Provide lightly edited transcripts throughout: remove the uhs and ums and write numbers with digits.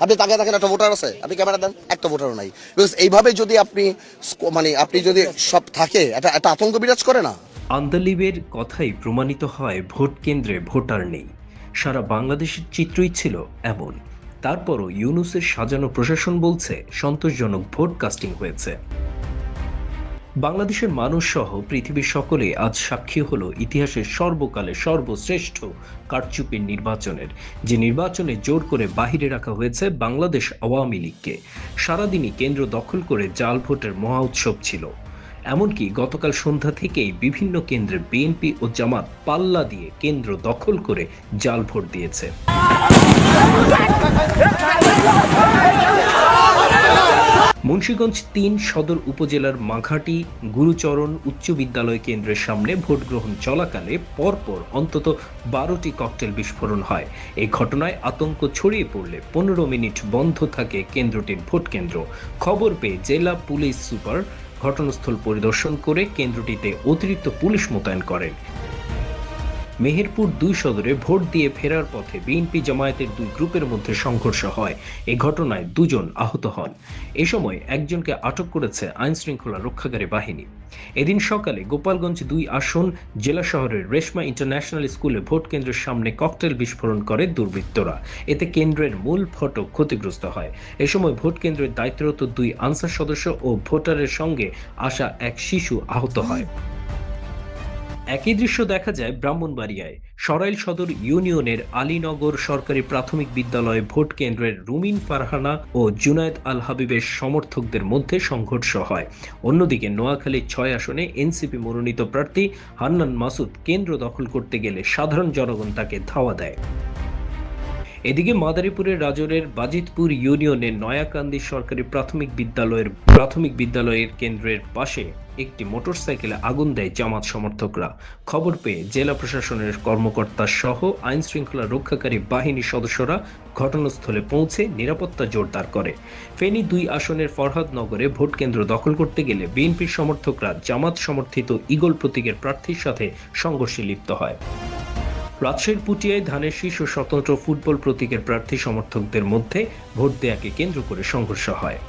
আপনি তাকে দেখেন একটা ভোটার আছে, আপনি ক্যামেরা দেন, একটা ভোটারও নাই। বিকজ এইভাবে যদি আপনি আপনি যদি সব থাকে, একটা আতঙ্ক বিরাজ করে না। আন্দালিবের কথাই প্রমাণিত হয়, ভোট কেন্দ্রে ভোটার নেই। সারা বাংলাদেশের চিত্রই ছিল এমন। তারপরও ইউনূসের সাজানো প্রশাসন বলছে সন্তোষজনক ভোট কাস্টিং হয়েছে। বাংলাদেশের মানুষ সহ পৃথিবীর সকলে আজ সাক্ষী হলো ইতিহাসের সর্বকালে সর্বশ্রেষ্ঠ কারচুপির নির্বাচনের, যে নির্বাচনে জোর করে বাহিরে রাখা হয়েছে বাংলাদেশ আওয়ামী লীগকে। সারাদিনই কেন্দ্র দখল করে জাল ভোটের মহা উৎসব ছিল। এমনকি গতকাল সন্ধ্যা থেকেই বিভিন্ন কেন্দ্রে বিএনপি ও জামাত পাল্লা দিয়ে কেন্দ্র দখল করে জাল ভোট দিয়েছে। মুন্সিগঞ্জ ৩ সদর উপজেলার মাঘাটি গুরুচরণ উচ্চ বিদ্যালয় কেন্দ্রের সামনে ভোট গ্রহণ চলাকালে পরপর অন্তত ১২টি ককটেল বিস্ফোরণ হয়। এই ঘটনায় আতঙ্ক ছড়িয়ে পড়লে ১৫ মিনিট বন্ধ থাকে কেন্দ্রটির ভোট কেন্দ্র। খবর পেয়ে জেলা পুলিশ সুপার ঘটনাস্থল পরিদর্শন করে কেন্দ্রটিতে অতিরিক্ত পুলিশ মোতায়েন করেন। মেহেরপুর ২ সদরে ভোট দিয়ে ফেরার পথে বিএনপি জামায়াতের দুই গ্রুপের মধ্যে সংঘর্ষ হয়। এই ঘটনায় ২ জন আহত হন। এ সময় একজনকে আটক করেছে আইনশৃঙ্খলা রক্ষাকারী বাহিনী। এদিন সকালে গোপালগঞ্জ ২ আসন জেলা শহরের রেশমা ইন্টারন্যাশনাল স্কুলে ভোট কেন্দ্রের সামনে ককটেল বিস্ফোরণ করে দুর্বৃত্তরা। এতে কেন্দ্রের মূল ফটক ক্ষতিগ্রস্ত হয়। এ সময় ভোট কেন্দ্রের দায়িত্বরত ২ আনসার সদস্য ও ভোটারের সঙ্গে আসা এক শিশু আহত হয়। একই দৃশ্য দেখা যায় ব্রাহ্মণবাড়িয়ায় সরাইল সদর ইউনিয়নের আলীনগর সরকারি প্রাথমিক বিদ্যালয়ে ভোট কেন্দ্রের রুমিন ফারহানা ও জুনায়েদ আল হাবিবের সমর্থকদের মধ্যে সংঘর্ষ হয়। অন্যদিকে নোয়াখালী ৬ আসনে এনসিপি মনোনীত প্রার্থী হান্নান মাসুদ কেন্দ্র দখল করতে গেলে সাধারণ জনগণ তাকে ধাওয়া দেয়। এদিকে মাদারীপুরের রাজৌরের বাজিতপুর ইউনিয়নের নয়াকান্দি সরকারি প্রাথমিক বিদ্যালয়ের কেন্দ্রের পাশে একটি মোটরসাইকেলে আগুন দেয় জামাত সমর্থকরা। খবর পেয়ে জেলা প্রশাসনের কর্মকর্তা সহ আইন শৃঙ্খলা রক্ষাকারী বাহিনীর সদস্যরা ঘটনাস্থলে পৌঁছে নিরাপত্তা জোরদার করে। ফেনী ২ আসনের ফরহাদনগরে ভোট কেন্দ্র দখল করতে গেলে বিএনপির সমর্থকরা জামাত সমর্থিত ঈগল প্রতীকের প্রার্থীর সাথে সংঘর্ষে লিপ্ত হয়। রাজশাহীর পুটিয়ায় ধানের শীষ ও স্বতন্ত্র ফুটবল প্রতীকের প্রার্থী সমর্থকদের মধ্যে ভোট দেয়াকে কেন্দ্র করে সংঘর্ষ হয়।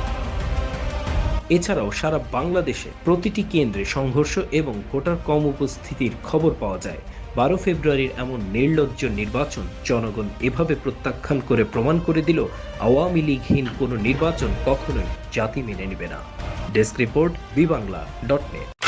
এছাড়াও সারা বাংলাদেশে প্রতিটি কেন্দ্রে সংঘর্ষ এবং ভোটার কম উপস্থিতির খবর পাওয়া যায়। ১২ ফেব্রুয়ারির এমন নির্লজ্জ নির্বাচন জনগণ এভাবে প্রত্যাখ্যান করে প্রমাণ করে দিল আওয়ামী লীগহীন কোনো নির্বাচন কখনোই জাতি মেনে নেবে না। Desk report, বিবাংলা.net।